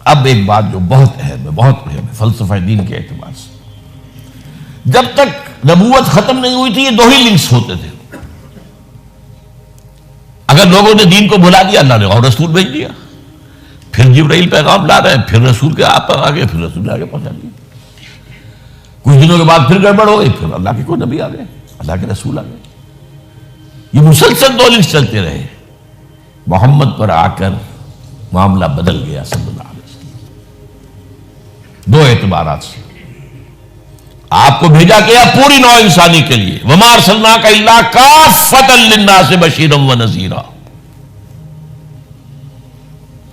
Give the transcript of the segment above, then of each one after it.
اب ایک بات جو بہت اہم ہے، بہت اہم ہے فلسفہ دین کے اعتبار سے، جب تک نبوت ختم نہیں ہوئی تھی یہ دو ہی لنکس ہوتے تھے. اگر لوگوں نے دین کو بھلا دیا، اللہ نے اور رسول بھیج دیا، پھر جبرائیل پیغام لا رہے ہیں، پھر رسول کے آپ پر آگے، پھر رسول نے آگے پہنچا دیا. کچھ دنوں کے بعد پھر گڑبڑ ہو گئی، پھر اللہ کے کوئی نبی آ گئے، اللہ کے رسول آ گئے. یہ مسلسل دو لنکس چلتے رہے. محمد پر آ کر معاملہ بدل گیا صلی اللہ علیہ وسلم دو اعتبارات سے. آپ کو بھیجا گیا پوری نوع انسانی کے لیے، وَمَا أَرْسَلْنَاكَ إِلَّا كَافَّةً لِلنَّاسِ بَشِيرًا وَنَذِيرًا.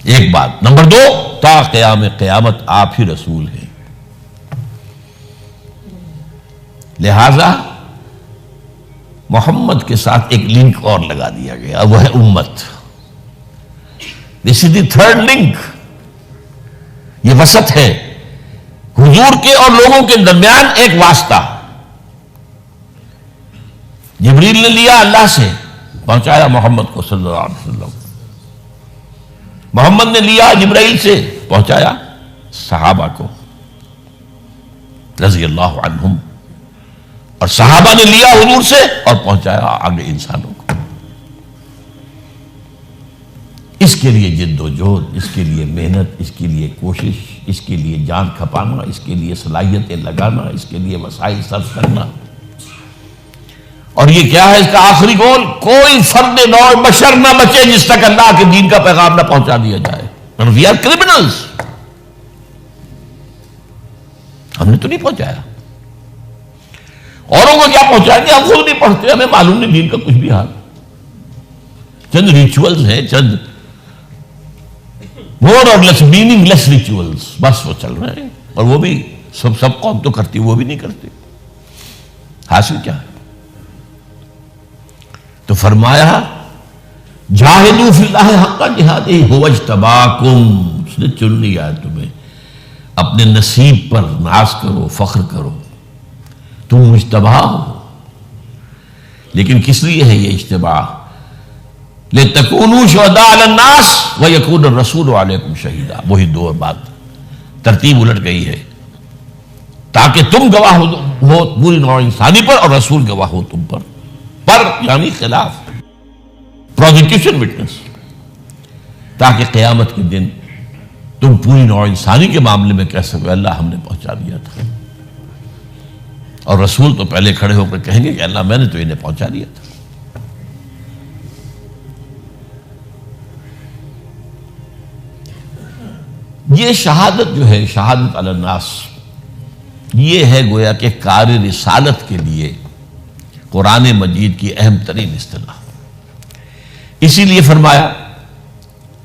ایک بات. نمبر دو، تا قیام قیامت آپ ہی رسول ہیں. لہذا محمد کے ساتھ ایک لنک اور لگا دیا گیا، وہ ہے امت. دس از دی تھرڈ لنک. یہ وسط ہے حضور کے اور لوگوں کے درمیان، ایک واسطہ. جبریل نے لیا اللہ سے، پہنچایا محمد کو صلی اللہ علیہ وسلم. محمد نے لیا جبرائیل سے، پہنچایا صحابہ کو رضی اللہ عنہم، اور صحابہ نے لیا حضور سے اور پہنچایا آگے انسانوں کو. اس کے لیے جد و جہد، اس کے لیے محنت، اس کے لیے کوشش، اس کے لیے جان کھپانا، اس کے لیے صلاحیتیں لگانا، اس کے لیے وسائل صرف کرنا. اور یہ کیا ہے اس کا آخری گول؟ کوئی فرد نوع بشر نہ بچے جس تک اللہ کے دین کا پیغام نہ پہنچا دیا جائے. We are criminals. ہم نے تو نہیں پہنچایا. اوروں کو کیا پہنچایا کہ ہم خود نہیں پڑھتے، ہمیں معلوم نہیں دین کا کچھ بھی حال. چند ریچولز ہیں، چند مور اور لیس میننگ لیس ریچولز، بس وہ چل رہے ہیں. اور وہ بھی سب قوم تو کرتی، وہ بھی نہیں کرتے. حاصل کیا ہے؟ تو فرمایا جاہدوا فی اللہ حق جہادہ ھو اجتباکم. اس نے چن لیا ہے تمہیں. اپنے نصیب پر ناز کرو، فخر کرو، تم مجتبی ہو. لیکن کس لیے ہے یہ اجتباء؟ لِتَكُونُوا شُهَدَاءَ عَلَى النَّاسِ وَيَكُونَ الرَّسُولُ عَلَيْكُمْ شَهِيدًا. وہی دو بات، ترتیب الٹ گئی ہے. تاکہ تم گواہ ہو پوری نوع انسانی پر، اور رسول گواہ ہو تم پر یعنی خلاف، پروزیکیوشن وٹنس. تاکہ قیامت کے دن تم پوری نوع انسانی کے معاملے میں کہہ سکو اللہ ہم نے پہنچا دیا تھا. اور رسول تو پہلے کھڑے ہو کر کہیں گے کہ اللہ میں نے تو انہیں پہنچا دیا تھا. یہ شہادت جو ہے، شہادت علی الناس، یہ ہے گویا کہ کار رسالت کے لیے قرآن مجید کی اہم ترین اصطلاح. اسی لیے فرمایا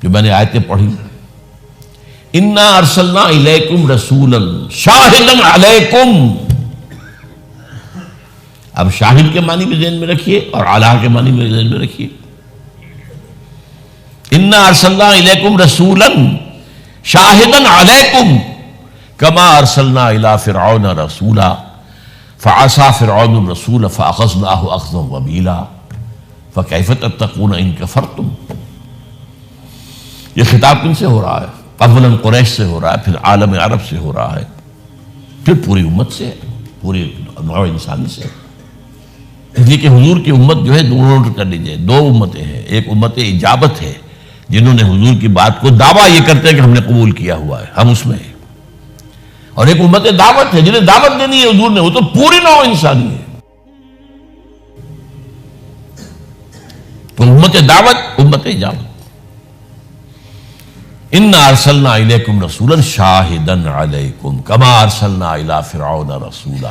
جو میں نے آیتیں پڑھی، انا ارسلنا الیکم رسولا شاہدا علیکم. اب شاہد کے معنی بھی ذہن میں رکھیے اور علی کے معنی بھی ذہن میں رکھیے. انا ارسلنا الیکم رسولا شاہدا علیکم کما ارسلنا الی فرعون رسولا فعصى فرعون الرسول فاخذناه اخذا وبیلا فکیف تتقون ان کفرتم. یہ خطاب کن سے ہو رہا ہے؟ اولاً قریش سے ہو رہا ہے، پھر عالم عرب سے ہو رہا ہے، پھر پوری امت سے، پوری نوع انسانی سے. اس لیے کہ حضور کی امت جو ہے نوٹ کر لیجیے، دو امتیں ہیں. ایک امت اجابت ہے جنہوں نے حضور کی بات کو دعویٰ یہ کرتے ہیں کہ ہم نے قبول کیا ہوا ہے، ہم اس میں ہیں. اور ایک امت دعوت ہے جنہیں دعوت دینی ہے حضور نے، وہ تو پوری نوع انسانی ہے. تو امت دعوت، امت اجابت. انا ارسلنا الیکم رسولا شاہدا علیکم کما ارسلنا الی فرعون رسولا.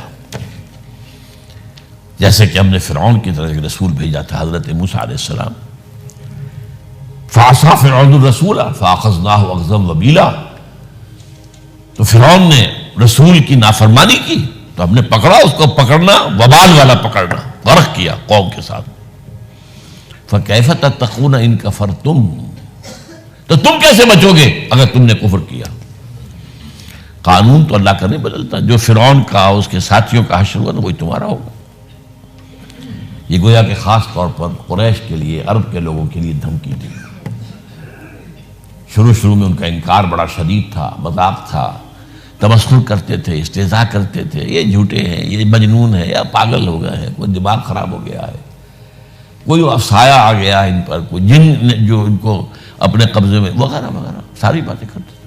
جیسے کہ ہم نے فرعون کی طرف ایک رسول بھیجا تھا، حضرت موسیٰ علیہ السلام. فعصى فرعون الرسول فاخذناه اخذا وبیلا. تو فرعون نے رسول کی نافرمانی کی تو ہم نے پکڑا، اس کو پکڑنا وبال والا پکڑنا، غرق کیا قوم کے ساتھ. فکیف تتقون ان کفرتم. تو تم کیسے بچو گے اگر تم نے کفر کیا؟ قانون تو اللہ کا نہیں بدلتا. جو فرعون کا، اس کے ساتھیوں کا حشر ہوا نا، وہی تمہارا ہوگا. یہ گویا کہ خاص طور پر قریش کے لیے، عرب کے لوگوں کے لیے دھمکی تھی. شروع میں ان کا انکار بڑا شدید تھا، مذاق تھا، تمسخر کرتے تھے، استہزاء کرتے تھے، یہ جھوٹے ہیں، یہ مجنون ہیں، یا پاگل ہو گئے ہیں، کوئی دماغ خراب ہو گیا ہے، کوئی سایہ آ گیا ہے ان پر، کوئی جن جو ان کو اپنے قبضے میں، وغیرہ وغیرہ ساری باتیں کرتے تھے۔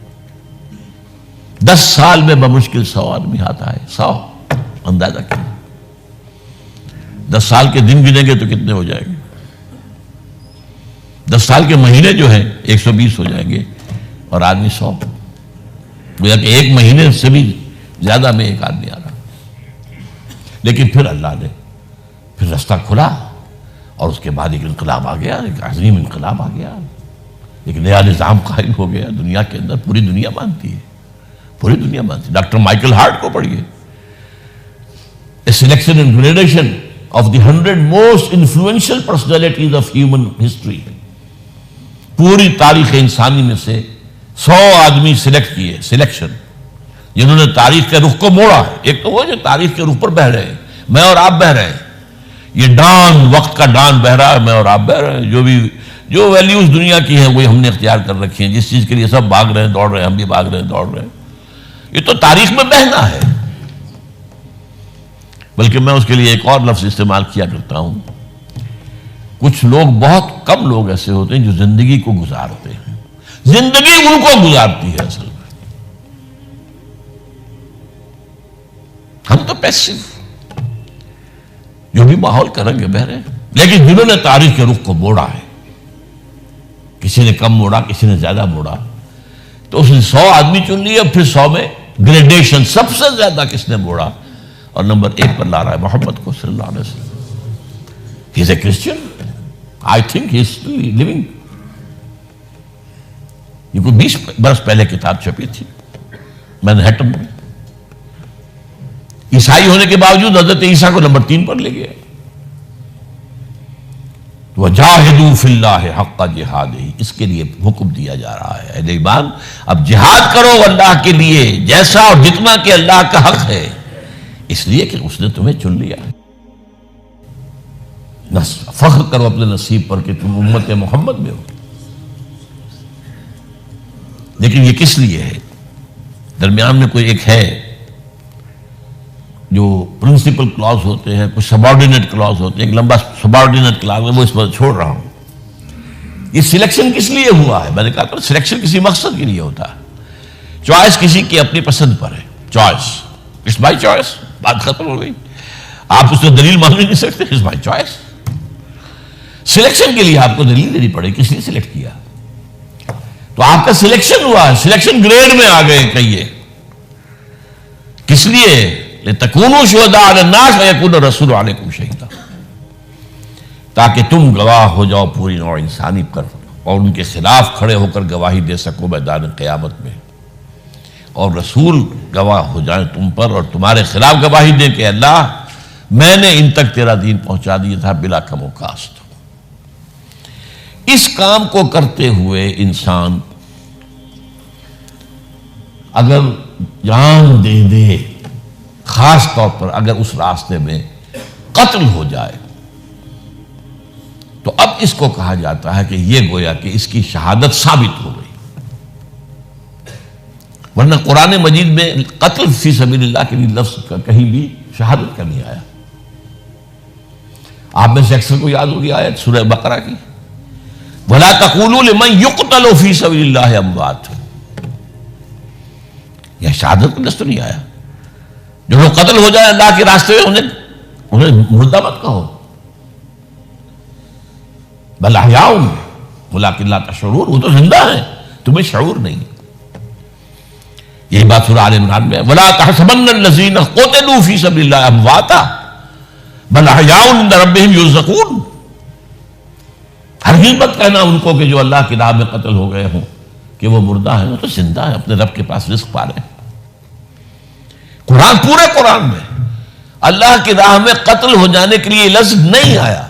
10 سال میں بمشکل 100 آدمی ہاتھ آئے، 100، اندازہ کیا، 10 سال کے دن گنے گے تو کتنے ہو جائیں گے؟ 10 سال کے مہینے جو ہیں 120 ہو جائیں گے، اور آدمی 100، گویا کہ ایک مہینے سے بھی زیادہ میں ایک آدمی آ رہا۔ لیکن پھر اللہ نے پھر رستہ کھلا، اور اس کے بعد ایک انقلاب آ گیا، ایک عظیم انقلاب آ گیا، ایک نیا نظام قائم ہو گیا دنیا کے اندر، پوری دنیا مانتی ہے، پوری دنیا مانتی ہے۔ ڈاکٹر مائیکل ہارٹ کو پڑھیے، A selection and gradation of the 100 most influential personalities of human history. پوری تاریخ انسانی میں سے 100 آدمی سلیکٹ کیے، سلیکشن، جنہوں نے تاریخ کے رخ کو موڑا ہے۔ ایک تو وہ جو تاریخ کے رخ پر بہ رہے ہیں، میں اور آپ بہ رہے ہیں، یہ ڈان، وقت کا ڈان بہ رہا ہے، میں اور آپ بہ رہے ہیں، جو ویلیوز دنیا کی ہیں وہی ہم نے اختیار کر رکھی ہیں، جس چیز کے لیے سب بھاگ رہے ہیں، دوڑ رہے ہیں، ہم بھی بھاگ رہے ہیں، دوڑ رہے ہیں۔ یہ تو تاریخ میں بہنا ہے۔ بلکہ میں اس کے لیے ایک اور لفظ استعمال کیا کرتا ہوں، کچھ لوگ، بہت کم لوگ ایسے ہوتے ہیں جو زندگی کو گزارتے ہیں، زندگی ان کو گزارتی ہے اصل میں، ہم تو پیسو، جو بھی ماحول کریں گے بہرے، لیکن جنہوں نے تاریخ کے رخ کو موڑا ہے، کسی نے کم موڑا، کسی نے زیادہ موڑا، تو اس نے 100 آدمی چن لیے، پھر 100 میں گریڈیشن، سب سے زیادہ کس نے موڑا، اور نمبر 1 پر لا رہا ہے محمد کو صلی اللہ علیہ وسلم۔ He is a Christian. I think he is still living. یہ کوئی 20 برس پہلے کتاب چھپی تھی مینہٹن میں، عیسائی ہونے کے باوجود حضرت عیسیٰ کو نمبر 3 پر لے گیا۔ وَجَاهِدُوا فِي اللَّهِ حَقَّ جِهَادِهِ، اس کے لیے حکم دیا جا رہا ہے، اہل ایمان اب جہاد کرو اللہ کے لیے، جیسا اور جتنا کہ اللہ کا حق ہے، اس لیے کہ اس نے تمہیں چن لیا۔ فخر کرو اپنے نصیب پر کہ تم امت محمد میں ہو۔ لیکن یہ کس لیے ہے؟ درمیان میں کوئی ایک ہے جو پرنسپل کلاز ہوتے ہیں، کچھ سبارڈینیٹ کلاز ہوتے ہیں، ایک لمبا سبارڈینیٹ کلاز ہے، وہ اس پر چھوڑ رہا ہوں۔ یہ سلیکشن کس لیے ہوا ہے؟ میں نے کہا تھا سلیکشن کسی مقصد کے لیے ہوتا ہے، چوائس کسی کی اپنی پسند پر ہے، چوائس، اٹس مائی چوائس، بات ختم ہو گئی، آپ اس میں دلیل مان نہیں سکتے، اٹس مائی چوائس۔ سلیکشن کے لیے آپ کو دلیل دینی پڑے، کس لیے سلیکٹ کیا، تو آپ کا سلیکشن ہوا ہے، سلیکشن گریڈ میں آ گئے کہیے، کس لیے؟ لِتَكُونُوا شُهَدَاءَ عَلَى النَّاسِ وَيَكُونَ الرَّسُولُ عَلَيْكُمْ شَهِيدًا، تاکہ تم گواہ ہو جاؤ پوری نوع انسانی پر، اور ان کے خلاف کھڑے ہو کر گواہی دے سکو میدان قیامت میں، اور رسول گواہ ہو جائیں تم پر، اور تمہارے خلاف گواہی دیں کہ اللہ میں نے ان تک تیرا دین پہنچا دیا تھا بلا کم و کاست۔ اس کام کو کرتے ہوئے انسان اگر جان دے دے، خاص طور پر اگر اس راستے میں قتل ہو جائے، تو اب اس کو کہا جاتا ہے کہ یہ گویا کہ اس کی شہادت ثابت ہو گئی، ورنہ قرآن مجید میں قتل فی سبیل اللہ کے لیے لفظ کا کہیں بھی شہادت کا نہیں آیا۔ آپ میں سے اکثر کو یاد ہوگی آیت سورہ بقرہ کی، وَلَا تَقُولُوا لِمَنْ يُقْتَلُ فِي سَبِيلِ اللَّهِ أَمْوَاتٌ، یہ شہادت کا لفظ تو نہیں آیا۔ جو لوگ قتل ہو جائے اللہ کے راستے میں انہیں مردہ مت کہو، بل احیاء ولکن لا تشعرون، وہ تو زندہ ہیں، تمہیں شعور نہیں۔ یہی بات سورہ آل عمران میں، وَلَا تَحْسَبَنَّ الَّذِينَ قُتِلُوا فِي سَبِيلِ اللَّهِ أَمْوَاتًا بل احیاء عند ربهم یرزقون، ہرگز مت کہنا ان کو کہ جو اللہ کی راہ میں قتل ہو گئے ہوں کہ وہ مردہ ہیں، وہ تو زندہ ہیں، اپنے رب کے پاس رزق پا رہے ہیں۔ قرآن، پورے قرآن میں اللہ کی راہ میں قتل ہو جانے کے لیے لفظ نہیں آیا،